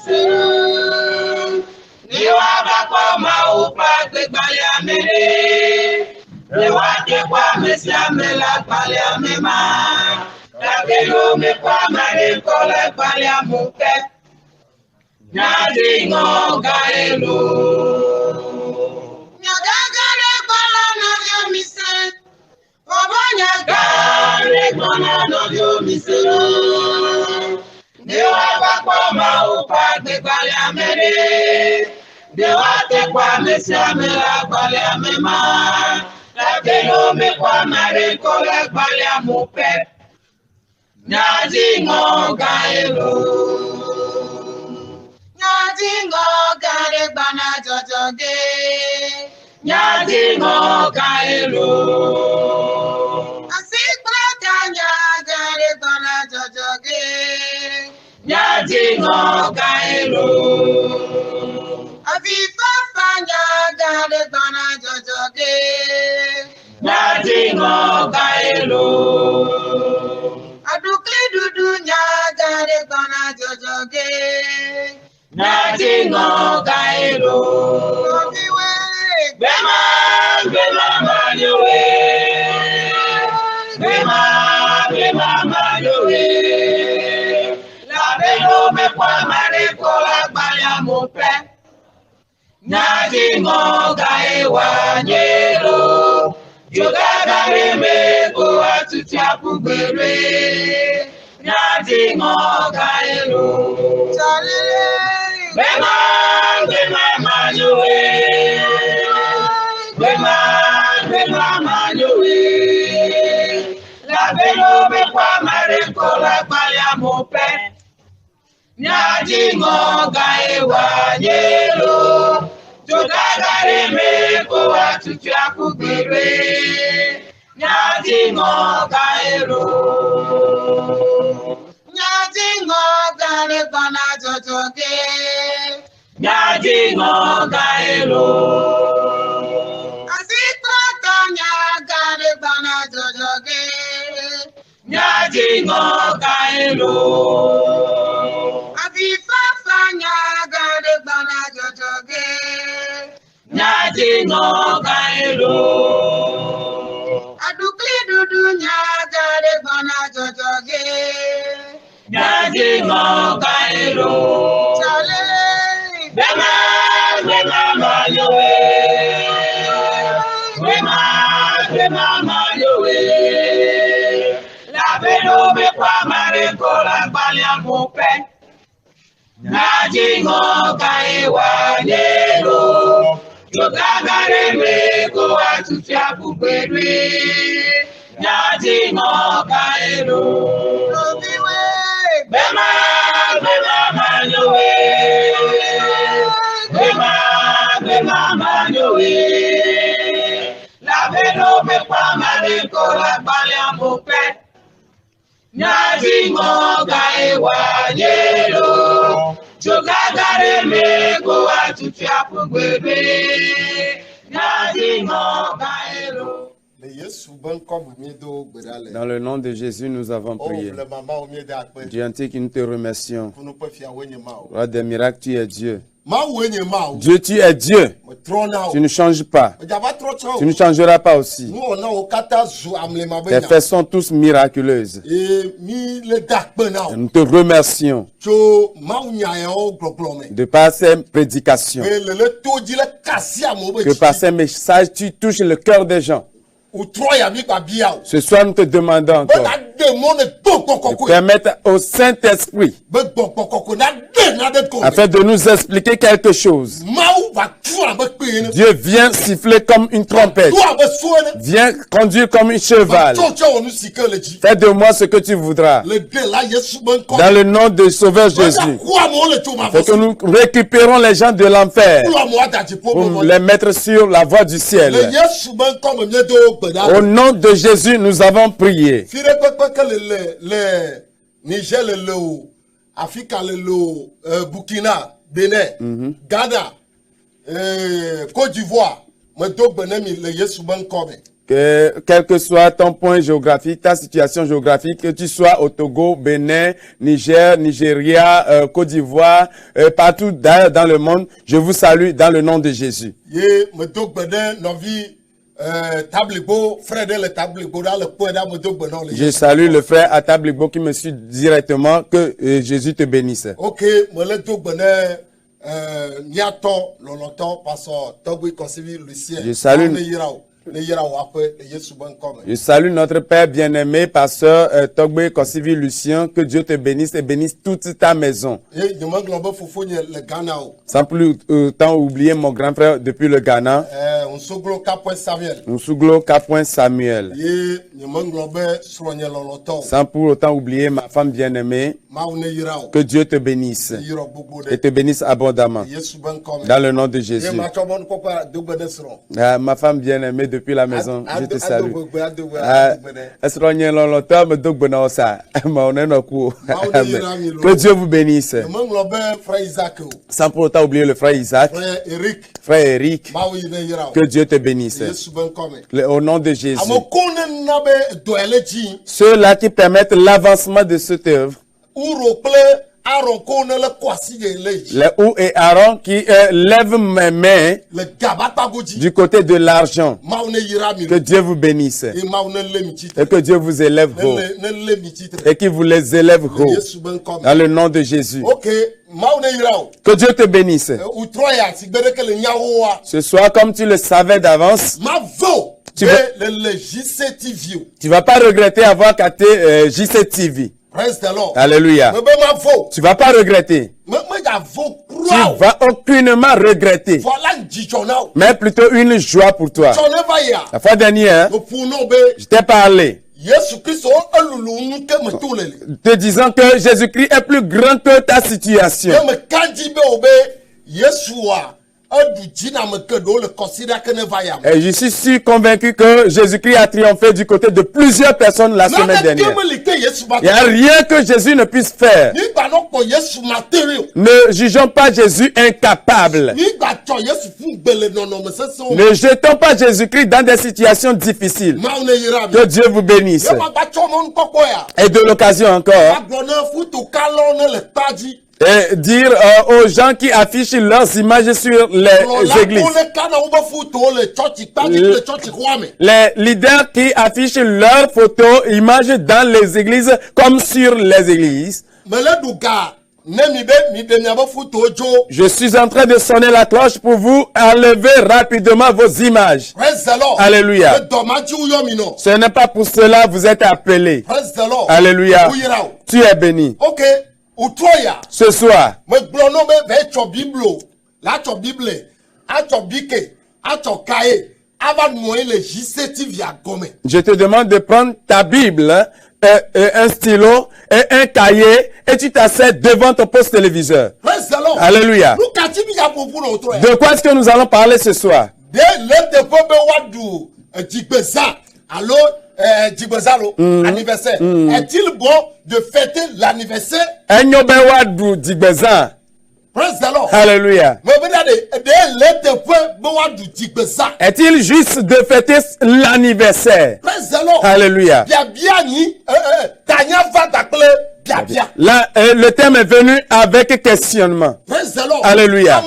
misero. Niwa bakwa maupa kwegbali amene. Niwa tekwa mesia mela kwali amema. Lakelo me kwa mare kole kwali amupe. Nyadi ngoga elu. Nyagagare kwala na yo mise. Nyagagare kwala na yo mise. Niwa bakwa maupa kwegbali amene. Niwa tekwa mesia mela kwali amema. Lakelo me kwa mare kole kwali amupe. Nyadi ngoga elu. Nyadi ngoga de bana jojoge. Nyadi ngoga elu. Asikwata nyaga de bana jojoge. Nyadi ngoga elu. Afifafa nyaga de bana jojoge. Nyadi ngoga elu. Adukli dudu nyaga de bana jojoge. Nyadi ngoga elu. Bema, bema manyowe. Bema, bema manyowe. La belo me kwa mare kola baya mope. Nyadi ngoga ewa nyelo. Yoga me go atuti apubere. Nyadi ngoga elu. Bema, bema manyowe. Bema, bema manyowe. La belo me kwa mare kola baya mope. Nyadi ngoga ewa nyelo. Jogagare me go atuti akubere. Nyadi ngoga elu. Nyadi ngoga le bana jojoge. Nyadi ngoga elu. Asikwata nyaga le bana jojoge. Nyadi ngoga elu. Afifafa nyaga le bana jojoge. Nyadi ngoga elu. Adukli dudu nyaga le bana jojoge. Nyadi ngoga elu. Bema, bema manyowe. Bema, bema manyowe. La belo me kwa mare kola bali amupe. Nyadi ngoga ewa nyelo. Jogagare me go atuti apubere. Nyadi ngoga elu. Bema, bema manyowe. Bema, bema manyowe. La belo me kwa mare kola bali amupe. Nyadi ngoga ewa nyelo. Jogagare me go atuti apubere. Nyadi ngoga elu. Dans le nom de Jésus, nous avons prié. Dieu entier, nous te remercions. Roi des miracles, tu es Dieu. Dieu, tu es Dieu. Tu ne changes pas. Tu ne changeras pas aussi. Tes faits sont tous miraculeuses. Et nous te remercions de par ces prédications. Que par ces messages, tu touches le cœur des gens. Ce soir, nous te demandons encore de permettre au Saint-Esprit afin de nous expliquer quelque chose. Dieu vient siffler comme une trompette. Viens conduire comme un cheval. Fais de moi ce que tu voudras. Dans le nom de Sauveur Jésus. Pour que nous récupérons les gens de l'enfer pour les mettre sur la voie du ciel. Au nom de Jésus, nous avons prié. Niger, Afrique, Burkina, Bénin, Ghana, Côte d'Ivoire, quel que soit ton point géographique, ta situation géographique, que tu sois au Togo, Bénin, Niger, Nigeria, Côte d'Ivoire, partout dans le monde, je vous salue dans le nom de Jésus. Je salue le frère à Tablibo qui me suit directement, que Jésus te bénisse. Ok, je salue notre Père bien-aimé, pasteur Togbe Kosivi Lucien, que Dieu te bénisse et bénisse toute ta maison. Sans plus autant oublier mon grand frère depuis le Ghana, Nsuglo Kapouin Samuel. Sans pour autant oublier ma femme bien-aimée, que Dieu te bénisse et te bénisse abondamment. Dans le nom de Jésus. Ma femme bien-aimée depuis la maison, je te salue. Que Dieu vous bénisse. Sans pour autant oublier le frère Isaac, frère Eric, que Dieu te bénisse. Au nom de Jésus. Ceux-là qui permettent l'avancement de cette œuvre. Les Ou et Aaron qui lèvent mes mains du côté de l'argent. Que Dieu vous bénisse. Et que Dieu vous élève haut. Et qu'il vous les élève haut. Dans le nom de Jésus. Que Dieu te bénisse. Ce soir, comme tu le savais d'avance, tu vas pas regretter avoir capté JCTV. Alléluia. Tu vas pas regretter. Tu vas aucunement regretter. Mais plutôt une joie pour toi. La fois dernière, je t'ai parlé. Te disant que Jésus-Christ est plus grand que ta situation. Et je suis sûr convaincu que Jésus-Christ a triomphé du côté de plusieurs personnes la semaine dernière. Il n'y a rien que Jésus ne puisse faire. Ne jugeons pas Jésus incapable. Ne jetons pas Jésus-Christ dans des situations difficiles. Que Dieu vous bénisse. Et de l'occasion encore. Et dire aux gens qui affichent leurs images sur les églises. Les leaders qui affichent leurs photos, images dans les églises comme sur les églises. Je suis en train de sonner la cloche pour vous enlever rapidement vos images. Alléluia. Ce n'est pas pour cela que vous êtes appelés. Alléluia. Tu es béni. Ce soir, je te demande de prendre ta Bible, un stylo et un cahier et tu t'assieds devant ton poste téléviseur. Alléluia. De quoi est-ce que nous allons parler ce soir? Anniversaire. Est-il bon de fêter l'anniversaire? Praise the Lord. Alléluia. Est-il juste de fêter l'anniversaire? Praise the Lord. Alléluia. Là, le thème est venu avec questionnement. Alléluia.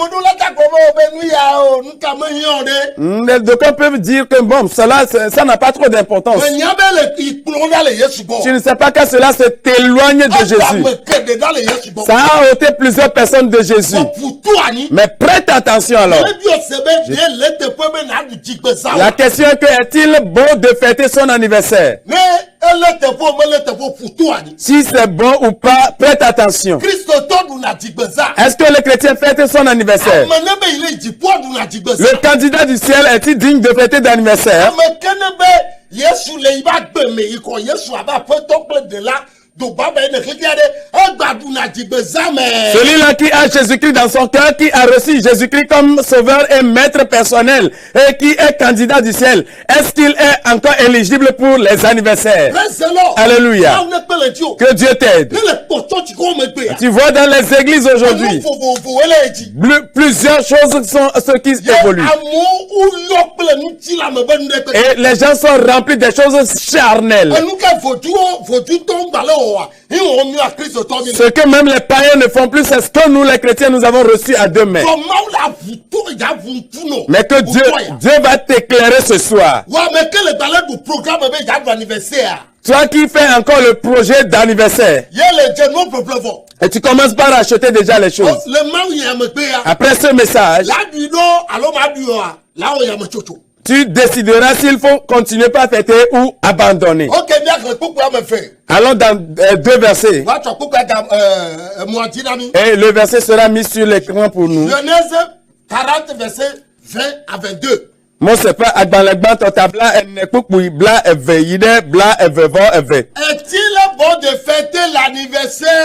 D'aucuns peuvent dire que bon, cela, ça n'a pas trop d'importance. Tu ne sais pas que cela s'éloigne de Jésus. Ça a ôté plusieurs personnes de Jésus. Mais prête attention alors. La question est que est-il bon de fêter son anniversaire? Si c'est bon ou pas, prête attention. Est-ce que le chrétien fête son anniversaire? Le candidat du ciel est-il digne de fêter d'anniversaire? Celui-là qui a Jésus-Christ dans son cœur, qui a reçu Jésus-Christ comme sauveur et maître personnel, et qui est candidat du ciel, est-ce qu'il est encore éligible pour les anniversaires? Alléluia. Que Dieu t'aide. Tu vois dans les églises aujourd'hui, plusieurs choses sont ce qui évoluent. Et les gens sont remplis des choses charnelles. Ce que même les païens ne font plus, c'est ce que nous les chrétiens nous avons reçu à deux mains. Mais que Dieu va t'éclairer ce soir. Toi qui fais encore le projet d'anniversaire. Et tu commences par acheter déjà les choses. Après ce message, tu décideras s'il faut continuer par fêter ou abandonner. Allons dans deux versets. Et le verset sera mis sur l'écran pour nous. Genèse 40, verset 20 à 22. Est-il bon de fêter l'anniversaire?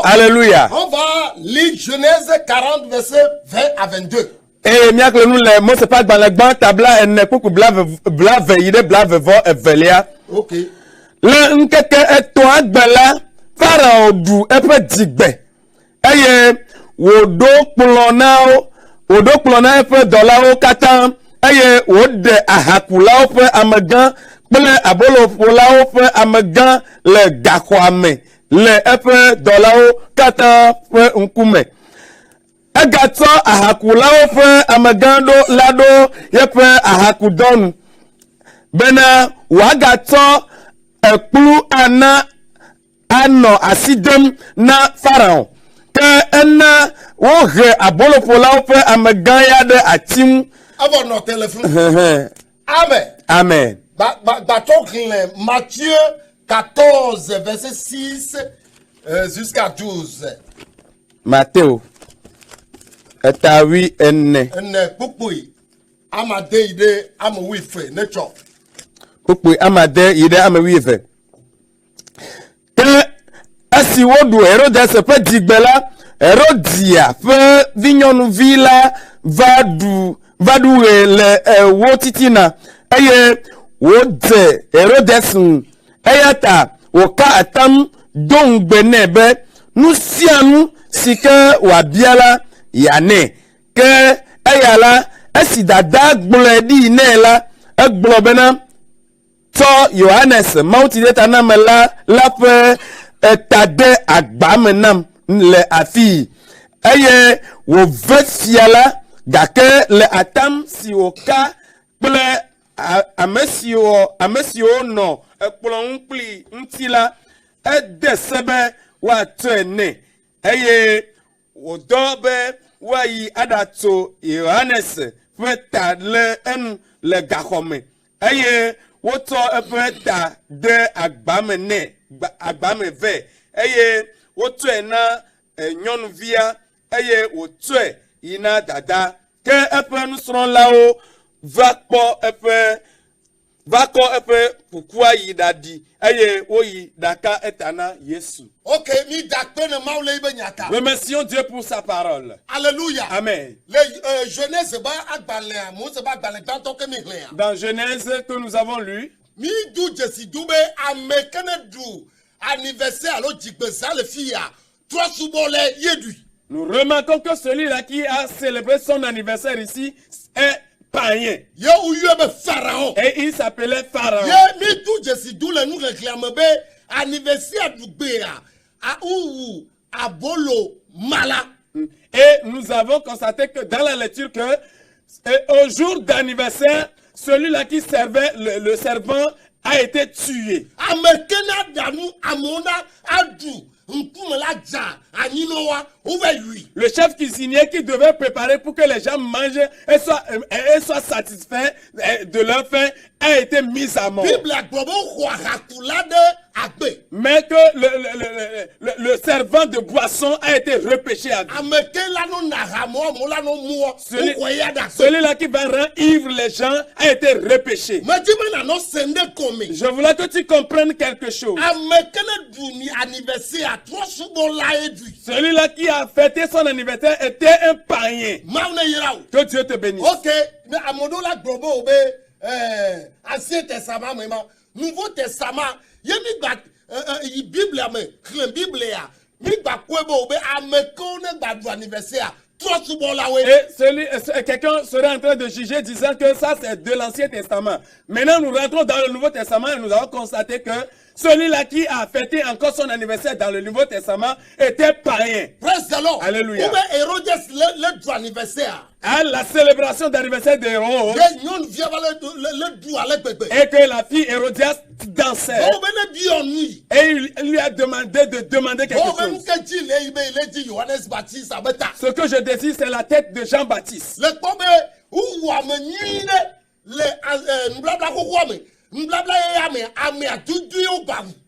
Alléluia. On va lire Genèse 40, verset 20 à 22. Et miakle nous les mots c'est pas dans le banc tabla ene kuku bla veille bla vevo evelia. OK. Le nkeke eto agbala Pharaon du epe digbe. Eye wodo kplona epe dollar katan eye wode ahakula ope amegan ple abolo pola ope amegan le gakwame le epe dollar katan pe nkume. Agato ahakula ofe amagando lado yepe ahakudon bena wagato ekplu ana ano asidem na Pharaon ke ena wohe abolo pola ofe amaganya de atim avant notre téléphone. Amen. Amen. Matthieu 14 verset 6 jusqu'à 12. Matthieu Etawi enne. Enne pupui amade ide amawife nature. Pupui amade ide amawife. Ke asi wodu Herodes pe digbela Herodia pe vignonu vila vadu le wotitina eye wode Herodes eyata woka atam dongbenebe nusianu sika wabiala Yane ke ayala esidada gbledi nela eglobena to Johannes mauti deta namela la pe etade agbamenam le afi eye wo vesiala gake le atam si oka ple amesio no ekplon pli ntila edesebe wa tene eye wodobe wayi adato Johannes feta le en le gakome eye woto feta de agbame ve eye woto ena nyonvia eye woto ina dada ke epe nusron lao vako epe pukua yidadi eye woyi daka etana Yesu. OK, mi dakpene maule ibenyaka. Remercions Dieu pour sa parole. Alléluia. Amen. Le Genèse ba agbale Mose ba agbale tanto ke mi hlen. Dans Genèse que nous avons lu, mi du jesi dube amekene du anniversaire alo jigbeza le fia. Toi subole yedu. nous remarquons que celui-là qui a célébré son anniversaire ici est païen. Et il s'appelait Pharaon. Et nous avons constaté que dans la lecture que au jour d'anniversaire, celui-là qui servait le servant a été tué. Le chef cuisinier qui devait préparer pour que les gens mangent et soient satisfaits de leur faim a été mis à mort. Mais que le servant de boisson a été repêché à vie. Celui-là qui va rendre ivre les gens a été repêché. Je voulais que tu comprennes quelque chose. Celui-là qui a fêté son anniversaire était un païen. Que Dieu te bénisse. Ok, mais à mon la globo, Ancien Testament, Nouveau Testament, il y a une Bible, une Bible, et quelqu'un serait en train de juger disant que ça c'est de l'Ancien Testament. Maintenant nous rentrons dans le Nouveau Testament et nous avons constaté que celui-là qui a fêté encore son anniversaire dans le Nouveau Testament était païen. Alléluia. À la célébration d'anniversaire d'Hérode, et que la fille Hérodias dansait. Et il lui a demandé de demander quelque chose. Ce que je désire, c'est la tête de Jean-Baptiste.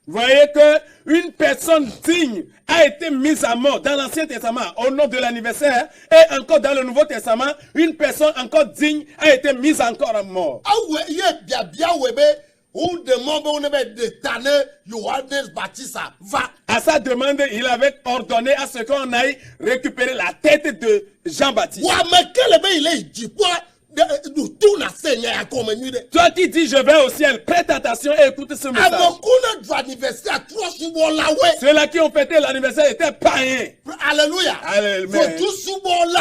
Voyez que une personne digne a été mise à mort dans l'Ancien Testament au nom de l'anniversaire, et encore dans le Nouveau Testament, une personne encore digne a été mise encore à mort. À sa demande, il avait ordonné à ce qu'on aille récupérer la tête de Jean-Baptiste. Toi qui dis je vais au ciel, prête attention et écoute ce message. Ceux-là qui ont fêté l'anniversaire étaient païens. Alléluia.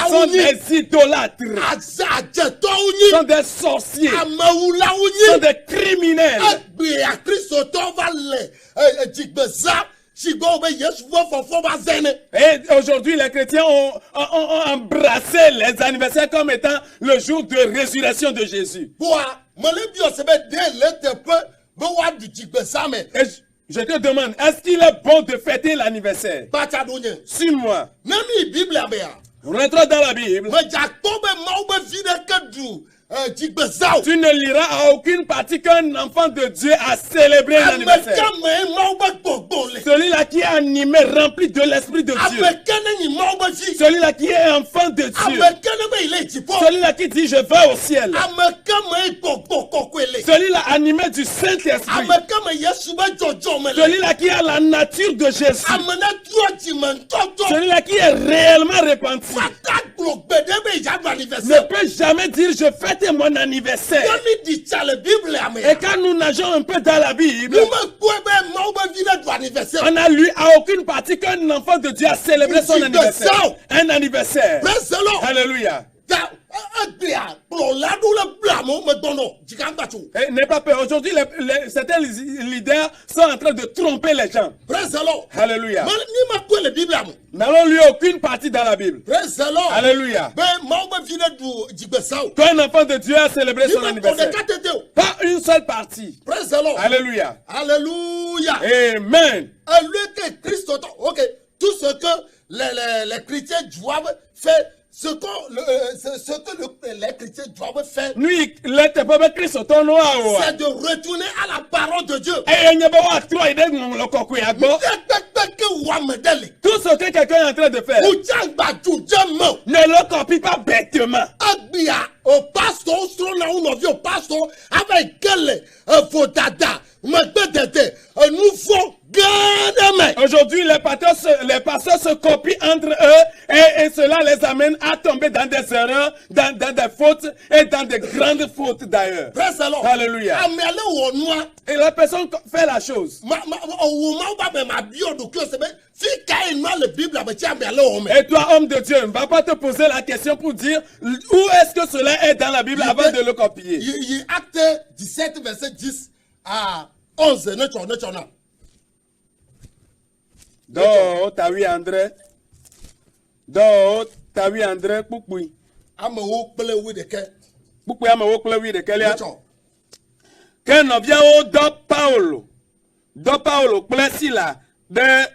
Sont des idolâtres. Sont des sorciers. Sont des criminels. Et aujourd'hui, les chrétiens ont embrassé les anniversaires comme étant le jour de résurrection de Jésus. Et je te demande, est-ce qu'il est bon de fêter l'anniversaire? Suis-moi. Rentrons dans la Bible. Tu ne liras à aucune partie qu'un enfant de Dieu a célébré l'anniversaire. Celui-là qui est animé, rempli de l'Esprit de Dieu. Celui-là qui est enfant de Dieu. Celui-là qui dit je vais au ciel. Celui-là animé du Saint-Esprit. Celui-là qui a la nature de Jésus. Celui-là qui est réellement repenti. Ne peut jamais dire je fête mon anniversaire. Et quand nous nageons un peu dans la Bible, on a lu à aucune partie qu'un enfant de Dieu a célébré son anniversaire. Un anniversaire. Alléluia. N'aie pas peur. Aujourd'hui, certains leaders sont en train de tromper les gens. Alléluia. N'allons lire aucune partie dans la Bible. Alléluia. Quand un enfant de Dieu a célébré son anniversaire, pas une seule partie. Alléluia. Alléluia. Amen. Ok. Tout ce que les chrétiens doivent faire. Ce que les chrétiens doivent faire, c'est de retourner à la parole de Dieu. Tout ce que quelqu'un est en train de faire, ne le copie pas bêtement. Aujourd'hui, les pasteurs se copient entre eux et cela les amène à tomber dans des erreurs, dans des fautes et dans de grandes fautes d'ailleurs. Alléluia. Et la personne fait la chose. Et toi, homme de Dieu, ne va pas te poser la question pour dire où est-ce que cela est dans la Bible avant de le copier. Acte 17, verset 10 à 11. Donc, t'as vu André? Donc, t'as vu André? Poupoui. Poupoui, amo plewi de Kelia. Que nous vient au Do Paulo, plesila de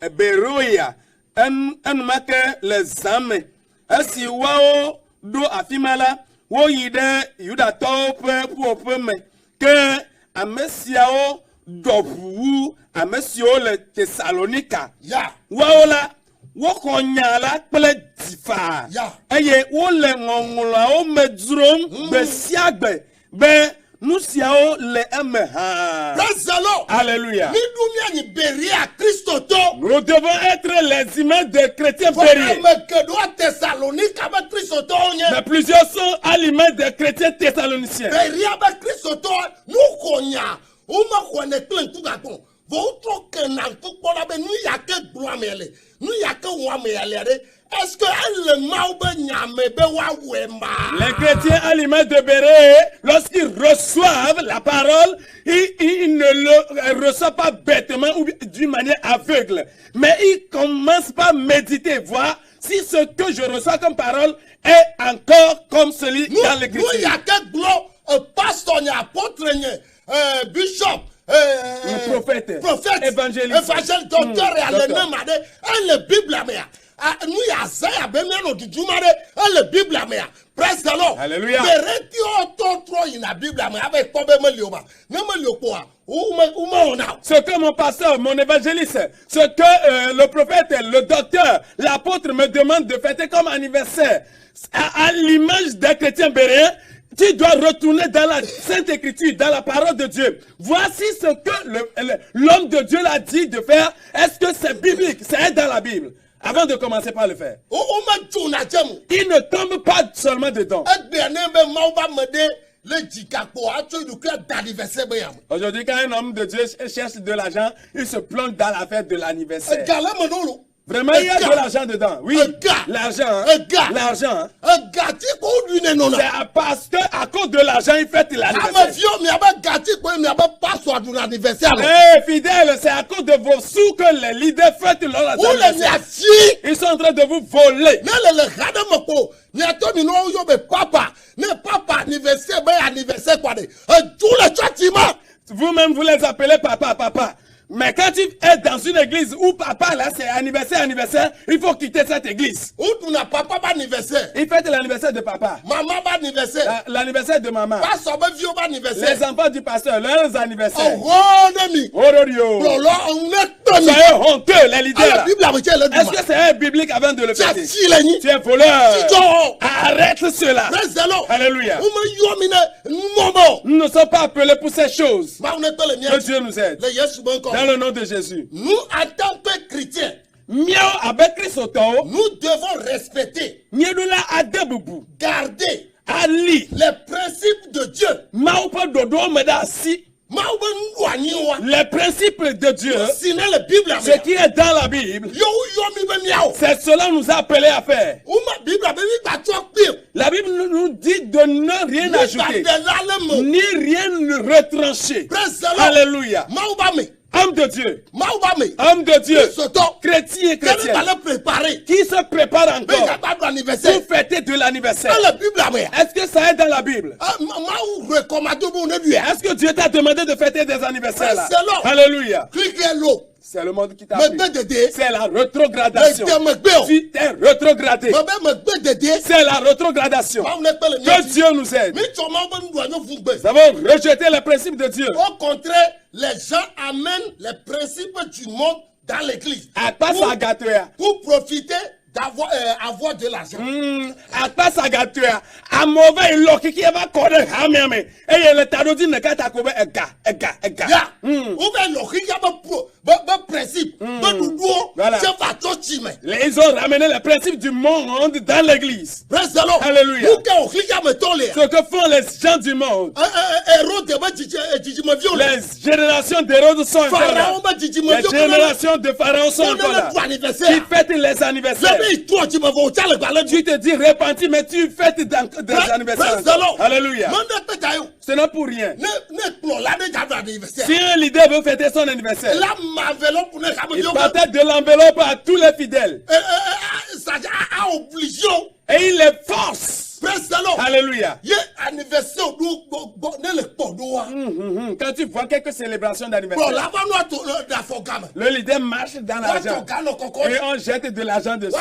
Beroya. En make les âmes. Ainsi, wao do afimala. Wo yide yuda top pour me. Que a Messiao dɔʋuwu ame siwo le Thessalonika. Ya. Woawo la woxɔ nya la kple dzifa. Ya. Eye wole ŋɔŋlɔawo me dzrom gbe sia gbe be nu siawo le eme hã. Praise the Lord. Alléluia. Ni dunia ni beria Kristo to. Nous devons être les humains de chrétiens béris. Mais plusieurs sont à l'image des chrétiens thessaloniciens. Est-ce que les chrétiens à l'image de Béret, lorsqu'ils reçoivent la parole, ils ne le reçoivent pas bêtement ou d'une manière aveugle. Mais ils commencent par méditer, voir si ce que je reçois comme parole est encore comme celui dans l'Écriture. Nous, il y a quelques pasteur, apôtre, bishop, prophète, évangéliste, docteur, et le Bible, nous y a ça, il y a du Jumare, le Bible, presque alors. Alléluia. Ce que mon pasteur, mon évangéliste, ce que le prophète, le docteur, l'apôtre me demande de fêter comme anniversaire, à l'image d'un chrétien béréen, tu dois retourner dans la Sainte Écriture, dans la parole de Dieu. Voici ce que l'homme de Dieu l'a dit de faire. Est-ce que c'est biblique? C'est dans la Bible. Avant de commencer par le faire. Il ne tombe pas seulement dedans. Aujourd'hui, quand un homme de Dieu cherche de l'argent, il se plonge dans l'affaire de l'anniversaire. Vraiment, il y a de l'argent dedans. Oui, l'argent. L'argent. C'est parce qu'à cause de l'argent, il fête l'anniversaire. Eh, fidèle, c'est à cause de vos sous que les leaders fêtent leur anniversaire. Ils sont en train de vous voler. Vous-même, vous les appelez papa, papa. Mais quand tu es dans une église où papa, là, c'est anniversaire, il faut quitter cette église. Il fête l'anniversaire de papa. L'anniversaire de maman. Les enfants du pasteur, leurs anniversaires. Soyez honteux, les leaders. Est-ce que c'est biblique avant de le fêter? Tu es voleur. Arrête cela. Alléluia. Nous ne sommes pas appelés pour ces choses. Que Dieu nous aide. Dans le nom de Jésus. Nous, en tant que chrétiens, nous devons respecter, garder les principes de Dieu. Les principes de Dieu, ce qui est dans la Bible, c'est cela nous a appelés à faire. La Bible nous dit de ne rien ajouter, ni rien retrancher. Alléluia. Homme de Dieu, chrétien, qui se prépare encore pour fêter de l'anniversaire. Est-ce que ça est dans la Bible? Est-ce que Dieu t'a demandé de fêter des anniversaires là? Alléluia. C'est le monde qui t'a pris. C'est la rétrogradation. Tu t'es rétrogradé. C'est la rétrogradation. Que Dieu nous aide. Nous avons rejeté les principes de Dieu. Au contraire, les gens amènent les principes du monde dans l'église. Pour profiter avoir de l'argent. A mauvais loki qui va connaître hameme et le tarodi ne kata ko ega. Ya. Ouvert loki qui a principe. Ils ont ramené les principes du monde dans l'église. Alléluia. Ce que font les gens du monde. Les générations d'Hérode sont encore là. Les générations de Pharaon sont encore là. Qui fêtent les anniversaires. Tu te dis repenti, mais tu fêtes des anniversaires. Alléluia. Ce n'est pour rien. Si un leader veut fêter son anniversaire, il partage de l'enveloppe à tous les fidèles. Et il les force Praise the Lord. Alléluia. Anniversaire Quand tu vois quelques célébrations d'anniversaire, le leader marche dans l'argent et on jette de l'argent dessus.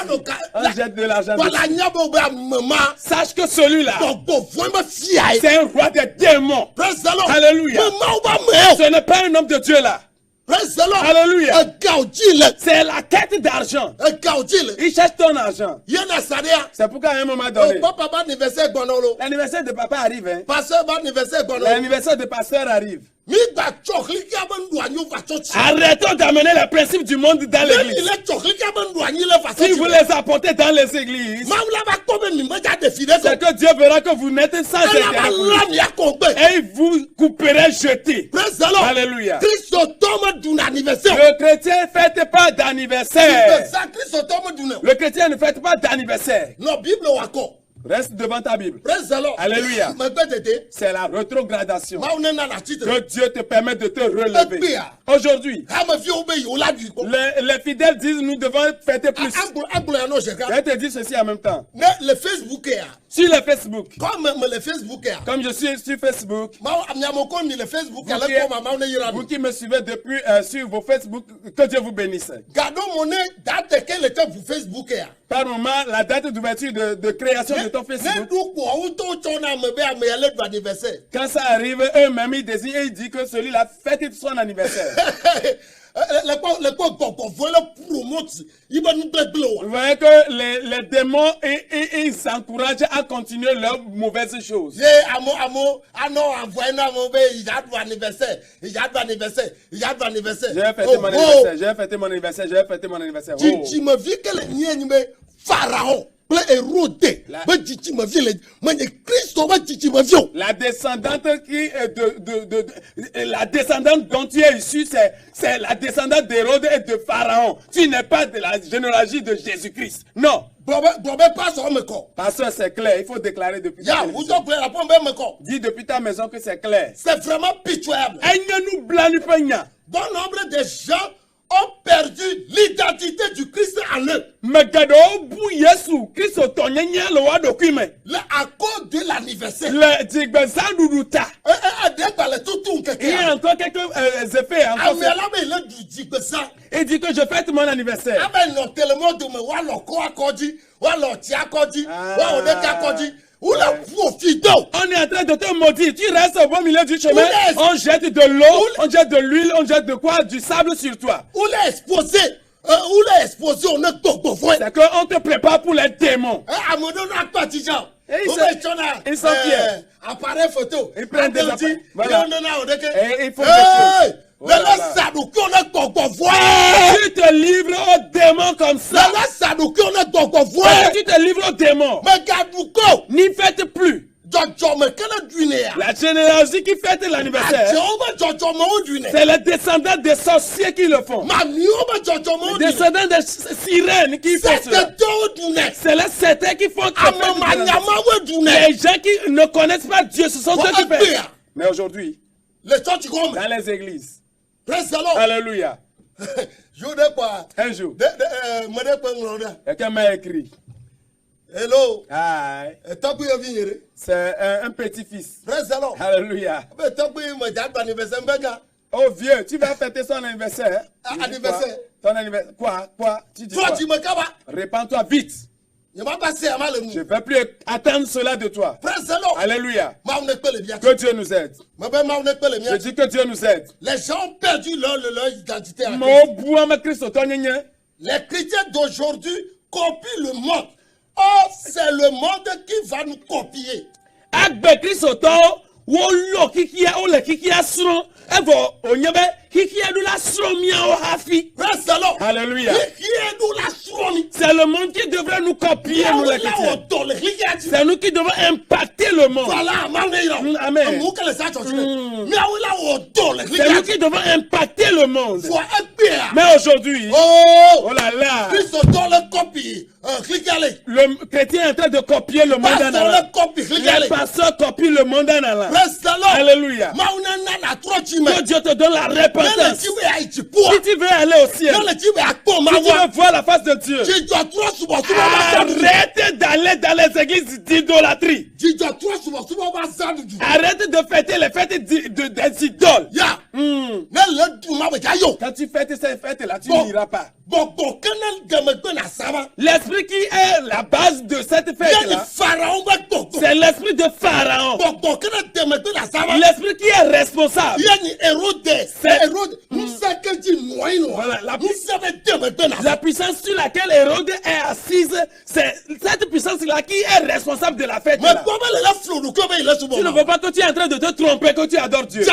On jette de l'argent dessus. Sache que celui-là, c'est un roi des démons. Alléluia. Ce n'est pas un homme de Dieu là. Alléluia. C'est la quête d'argent. Il cherche ton argent. C'est pourquoi à un moment donné, l'anniversaire de papa arrive. Hein? L'anniversaire de pasteur arrive. Arrêtons d'amener les principes du monde dans l'église. Si vous les apportez dans les églises, c'est que Dieu verra que vous n'êtes sans intérêt et il vous couperez jeté. Alléluia. Le chrétien ne fête pas d'anniversaire. Le chrétien ne fête pas d'anniversaire. Reste devant ta Bible. Alléluia. C'est la rétrogradation. Que Dieu te permet de te relever. Aujourd'hui, les fidèles disent nous devons fêter plus. Je te dis ceci en même temps. Sur le Facebook, comme je suis sur Facebook, vous qui me suivez depuis sur vos Facebook, que Dieu vous bénisse. Par moment, la date d'ouverture de création de ton Facebook. Quand ça arrive, eux-mêmes ils désignent et ils disent que celui-là fête son anniversaire. Vous voyez que les démons ils s'encouragent à continuer leurs mauvaises choses. J'ai fêté mon anniversaire. Pharaon. La descendante dont tu es issu, c'est la descendante d'Hérode et de Pharaon. Tu n'es pas de la généalogie de Jésus-Christ. Non. Parce que c'est clair, il faut déclarer depuis ta maison. Dis depuis ta maison que c'est clair. C'est vraiment pitoyable. Bon nombre de gens ont perdu l'identité du Christ en eux. À cause de l'anniversaire. Il y a encore quelques effets. Il dit que je fête mon anniversaire. On est en train de te maudire. Tu restes au bon milieu du chemin. On jette de l'eau, on jette de l'huile, on jette de quoi? Du sable sur toi. C'est qu'on te prépare pour les démons. Ils sont fiers. Appareil photo. Ils prennent des appareils. Voilà. Et ils font des choses. Tu te livres aux démons comme ça. Tu te livres aux démons. N'y faites plus. La généalogie qui fête l'anniversaire, c'est les descendants des sorciers qui le font. Les descendants des sirènes qui font cela. C'est les certains qui font les gens qui ne connaissent pas Dieu, ce sont eux qui font. Mais aujourd'hui, dans les églises, alléluia. Un jour, quelqu'un m'a écrit. Hello. Hi. C'est un petit-fils. Alléluia. Oh vieux, tu vas fêter son anniversaire. Anniversaire. Ton anniversaire. Quoi? Tu dis quoi? Répands-toi vite. Je ne vais plus attendre cela de toi. Alléluia. Que Dieu nous aide. Je dis que Dieu nous aide. Les gens ont perdu leur identité. Les chrétiens d'aujourd'hui copient le monde. Oh, c'est le monde qui va nous copier. Alléluia. C'est le monde qui devrait nous copier, nous les chrétiens. C'est nous qui devons impacter le monde. Amen. C'est nous qui devons impacter le monde. Mais aujourd'hui, oh là là, Le chrétien est en train de copier le monde en allant. Les pasteurs copient le monde en allant. Alléluia. Que Dieu te donne la repentance. Si tu veux aller au ciel, si tu veux voir la face de Dieu, arrête d'aller dans les églises d'idolâtrie. Arrête de fêter les fêtes des idoles. Quand tu fêtes ces fêtes-là, tu n'iras pas. L'esprit qui est la base de cette fête-là, c'est l'esprit de Pharaon. L'esprit qui est responsable. Voilà, la puissance sur laquelle Hérode est assise, c'est cette puissance-là qui est responsable de la fête-là. Tu ne veux pas que tu es en train de te tromper, que tu adores Dieu.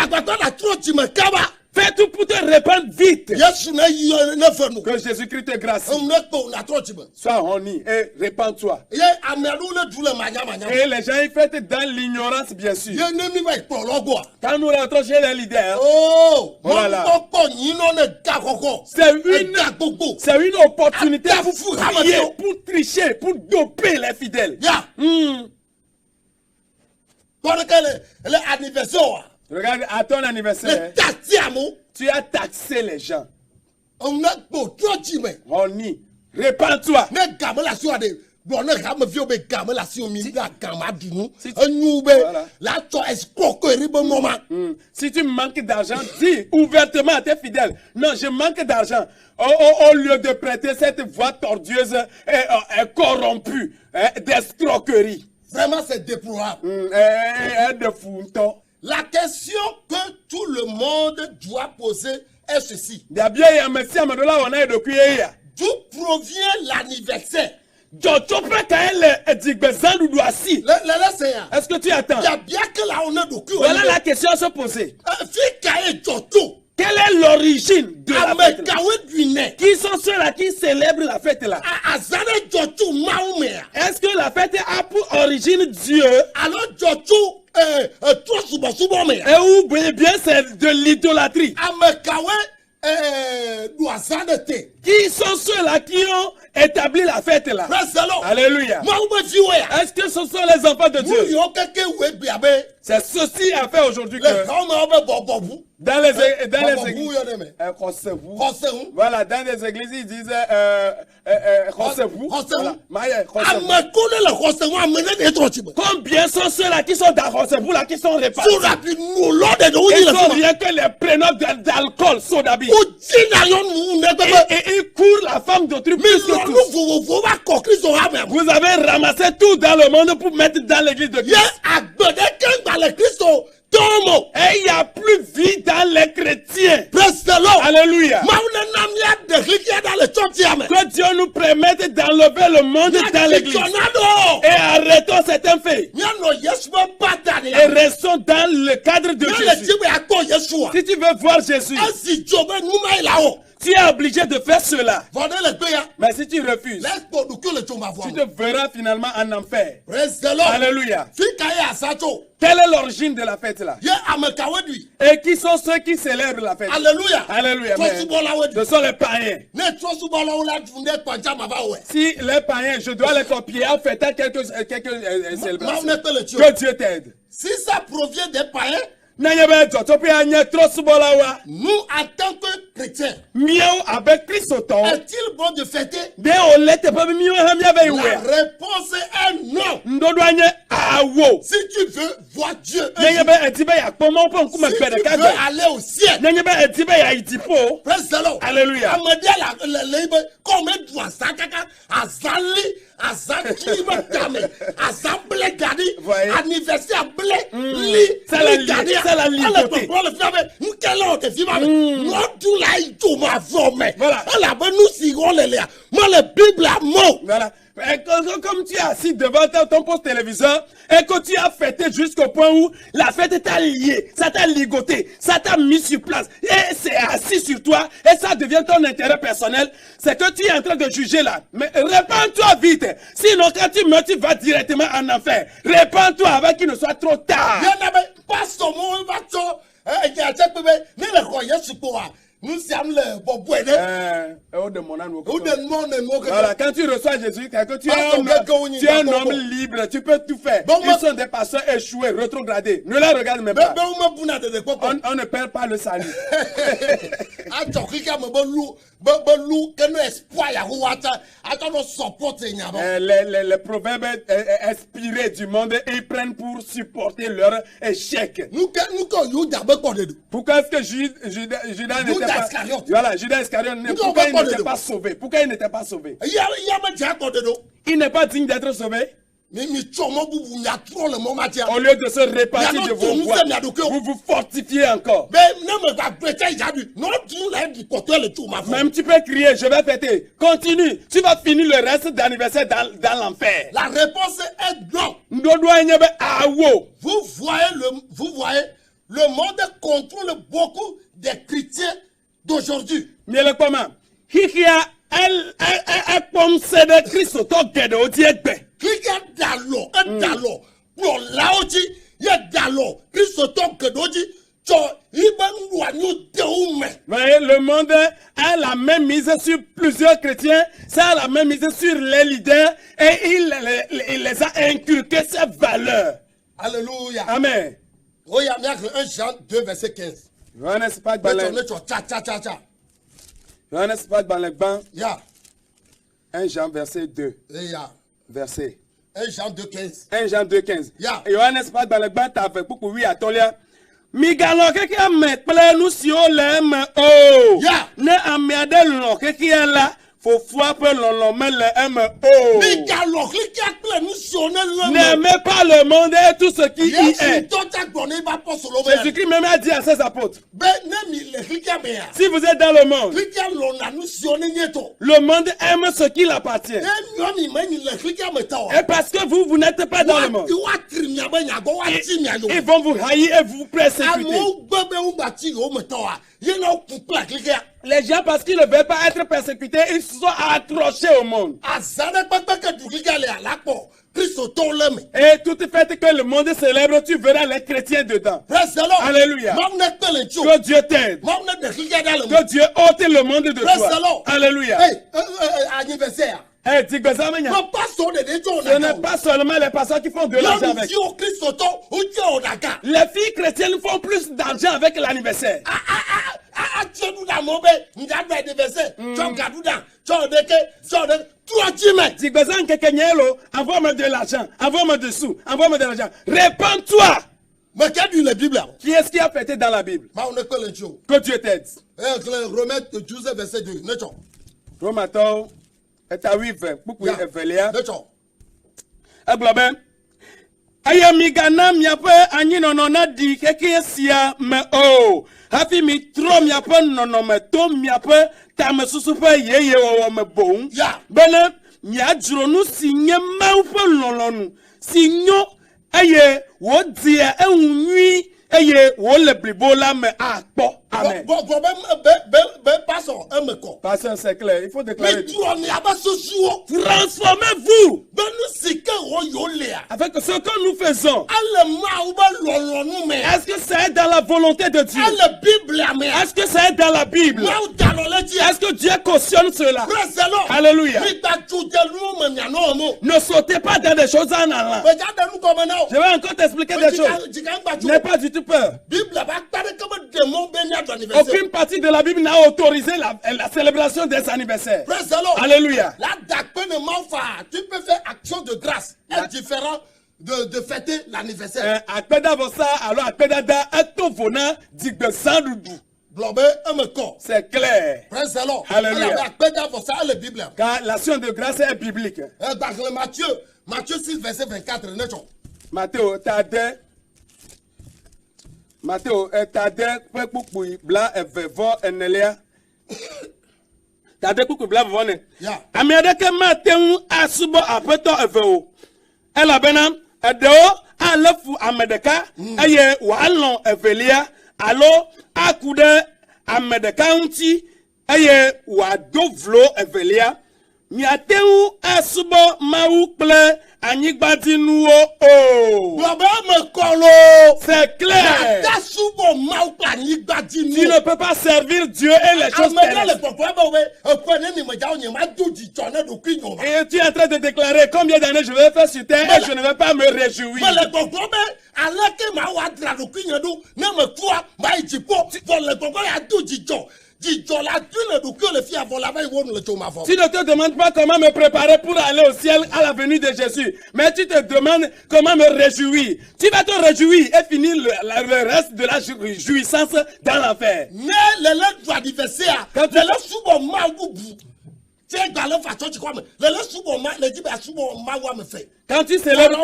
Fais tout pour te répandre vite. Que Jésus-Christ te gracie. Sois honni et répands-toi. Et les gens ils fêtent dans l'ignorance, bien sûr. Quand nous rentrons chez les leaders, voilà. C'est une opportunité pour prier, pour tricher, pour doper les fidèles. Regarde, à ton anniversaire, tu as taxé les gens. On y répands-toi. Si tu manques d'argent, dis ouvertement à tes fidèles. Non, je manque d'argent. Au lieu de prêter cette voie tordieuse et corrompue, d'escroquerie. Vraiment, c'est déplorable. De fouton. La question que tout le monde doit poser est ceci. D'où provient l'anniversaire? Est-ce que tu attends? Voilà la question à se poser. Quelle est l'origine de la fête? Qui sont ceux-là qui célèbrent la fête là? Est-ce que la fête a pour origine Dieu? Ou bien c'est de l'idolâtrie? Qui sont ceux-là qui ont établi la fête là? Alléluia. Est-ce que ce sont les enfants de Dieu? C'est ceci à faire aujourd'hui que dans les églises, voilà, dans les églises ils disent combien sont ceux-là qui sont dans Rossevou là qui sont répartis? Ils sont rien que les prénoms d'alcool sodabi. Et ils courent la femme d'autrui plus que tous. Vous avez ramassé tout dans le monde pour mettre dans l'église de Christ. Et il n'y a plus vie dans les chrétiens. Alléluia. Que Dieu nous permette d'enlever le monde dans l'église. Et arrêtons certains faits. Et restons dans le cadre de Jésus. Si tu veux voir Jésus, tu es obligé de faire cela. Mais si tu refuses, tu te verras finalement en enfer. Alléluia. Quelle est l'origine de la fête là? Et qui sont ceux qui célèbrent la fête? Alléluia. Alléluia. Ce sont les païens. Si les païens, je dois les copier en fêtant quelques célébrations. Que Dieu t'aide. Si ça provient des païens, nous, en tant que chrétiens, est-il bon de fêter? La réponse est non. Si tu veux voir Dieu, si tu veux aller au ciel, alléluia. Anniversaire blé, c'est la ligoté. Voilà. Comme tu es assis devant ton poste téléviseur et que tu as fêté jusqu'au point où la fête t'a lié, ça t'a ligoté, ça t'a mis sur place et c'est assis sur toi et ça devient ton intérêt personnel, c'est que tu es en train de juger là. Mais répands-toi vite, sinon quand tu meurs tu vas directement en enfer. Répands-toi avant qu'il ne soit trop tard. nous sommes les boboués. Voilà, quand tu reçois Jésus, que tu es un homme libre, tu peux tout faire. Ils sont des pasteurs échoués, rétrogradés. Ne les regarde même pas. On ne perd pas le salut. Les proverbes inspirés du monde, ils prennent pour supporter leur échec. Pourquoi est-ce que Judas n'était pas... Voilà, Judas Iscariote, pourquoi il n'était pas sauvé? Pourquoi il n'était pas sauvé? Il n'est pas digne d'être sauvé. Au lieu de se répartir de vos voix, vous vous fortifiez encore. Même tu peux crier, je vais fêter. Continue, tu vas finir le reste d'anniversaire dans l'enfer. La réponse est non. Vous voyez, le monde contrôle beaucoup des chrétiens d'aujourd'hui. Mais le comment? Elle pense de Christ au temps de Odiekbe. Voyez, le monde a la même mise sur plusieurs chrétiens, ça a la même mise sur les leaders et il les a inculqués ces valeurs. Alléluia. Amen. Regarde 1 Jean 2 verset 15. Johannes pas dans le banc. 1 Jean verset 2. Verset. 1 Jean 2 15. 1 Jean 2 15. Johannes pas dans le banc, t'as fait beaucoup oui à Tolia. Migalo keke ame ple nous si o le me o. Ne ame ade lo keke la. Faut frapper n'aimez pas le monde et tout ce qui y est. Jésus-Christ même a dit à ses apôtres, si vous êtes dans le monde, le monde aime ce qui l'appartient. Et parce que vous n'êtes pas dans le monde, ils vont vous haïr et vous persécuter. Les gens, parce qu'ils ne veulent pas être persécutés, ils se sont accrochés au monde. Et tout fait que le monde célèbre, tu verras les chrétiens dedans. Alléluia. Que Dieu t'aide. Que Dieu ôte le monde de toi. Alléluia. Anniversaire. Ce n'est pas seulement les pasteurs qui font de l'argent avec. Les filles chrétiennes font plus d'argent avec l'anniversaire. Envoie-moi de l'argent, envoie-moi des sous, envoie-moi de l'argent. Répands-toi. Qui est-ce qui a fêté dans la Bible? Que Dieu t'aide. Romains 12 verset 2. Romains et à 8 beaucoup Evelia. Aglobe. Ayamigana miape anyi nonona di keke sia me o. Hafi mi tro miape nono me to miape ta me susupe yeye o me bon. Bene miadro nu sinye maupe lolonu. Sinyo aye wo dia enwi aye wo le blibola me akpo. Amen. Pasteur, c'est clair, il faut déclarer. Transformez-vous avec ce que nous faisons. Est-ce que c'est dans la volonté de Dieu? Est-ce que c'est dans la Bible? Est-ce que Dieu cautionne cela? Alléluia. Ne sautez pas dans des choses en allant. Je vais encore t'expliquer des choses. N'aie pas du tout peur. Aucune partie de la Bible n'a autorisé la célébration des anniversaires. Alléluia. Tu peux faire action de grâce. C'est différent de fêter l'anniversaire. C'est clair. Alléluia. Car l'action de grâce est biblique. Matthieu 6 verset 24. Matthieu, Matthieu, tade pekpukui bla evevo enelia. Tade pekpukui bla evevo ne. Ami adeke Matthieu asubo apeto eveo. Ela bena edeo alefu amedeka eye walon evelia alo akude amedeka unti eye wadovlo evelia. Miateu asubo mau ple C'est clair. Tu ne peux pas servir Dieu et les choses terrestres. Et tu es en train de déclarer combien d'années je vais faire sur terre et je ne vais pas me réjouir. Tu ne te demandes pas comment me préparer pour aller au ciel à la venue de Jésus, mais tu te demandes comment me réjouir. Tu vas te réjouir et finir le reste de la jouissance dans l'enfer. Quand tu célèbres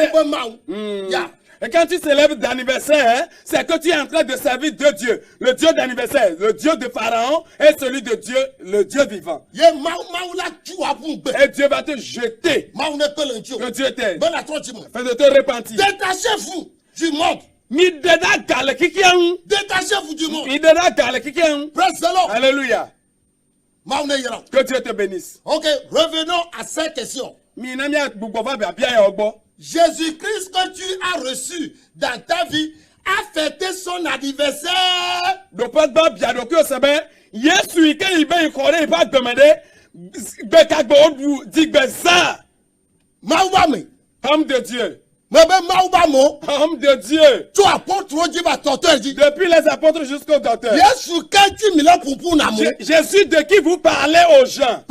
et quand tu célèbres d'anniversaire, c'est que tu es en train de servir deux dieux. Le Dieu d'anniversaire, le Dieu de Pharaon et celui de Dieu, le Dieu vivant. Et Dieu va te jeter. Que Dieu t'aide. Fais de te repentir. Détachez-vous du monde. Détachez-vous du monde. Praise the Lord. Alléluia. Que Dieu te bénisse. Ok, revenons à cette question. Jésus-Christ que tu as reçu dans ta vie a fêté son anniversaire. Homme de Dieu. Homme de Dieu. Depuis les apôtres jusqu'au docteur. Jésus de qui vous parlez aux gens.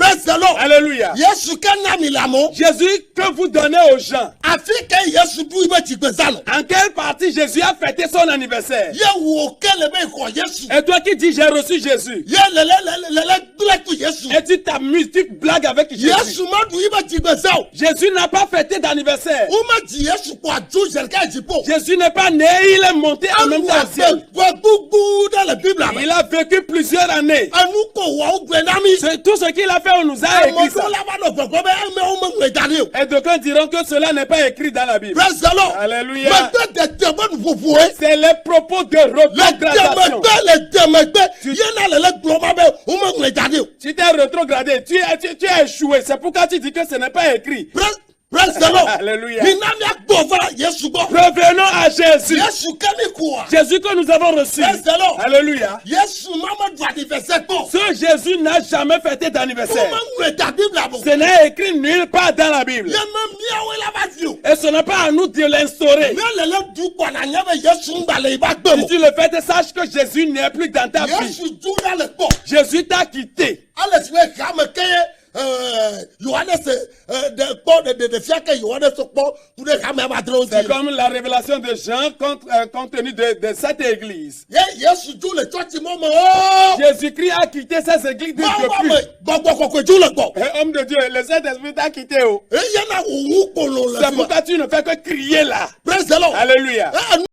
Alléluia. Jésus que vous donnez aux gens. En quelle partie Jésus a fêté son anniversaire? Et toi qui dis j'ai reçu Jésus. Et tu t'amuses, tu blagues avec Jésus. Jésus n'a pas fêté d'anniversaire. Jésus n'est pas né, il est monté en même temps au ciel. Il a vécu plusieurs années. C'est tout ce qu'il a fait, on nous a écrit ça. Et d'aucuns diront que cela n'est pas écrit dans la Bible. Alléluia. C'est les propos de rétrogradation. Tu t'es rétrogradé, tu as échoué. C'est pourquoi tu dis que ce n'est pas écrit. Alléluia. Revenons à Jésus. Jésus que nous avons reçu. Alléluia. Ce Jésus n'a jamais fêté d'anniversaire. Ce n'est écrit nulle part dans la Bible. Et ce n'est pas à nous de l'instaurer. Si tu le fais, sache que Jésus n'est plus dans ta vie. Jésus t'a quitté. C'est comme la révélation de Jean compte tenu de cette église. Jésus-Christ a quitté cette église depuis. Homme de Dieu, le Saint-Esprit t'a quitté. C'est pourquoi tu ne fais que crier là. Alléluia.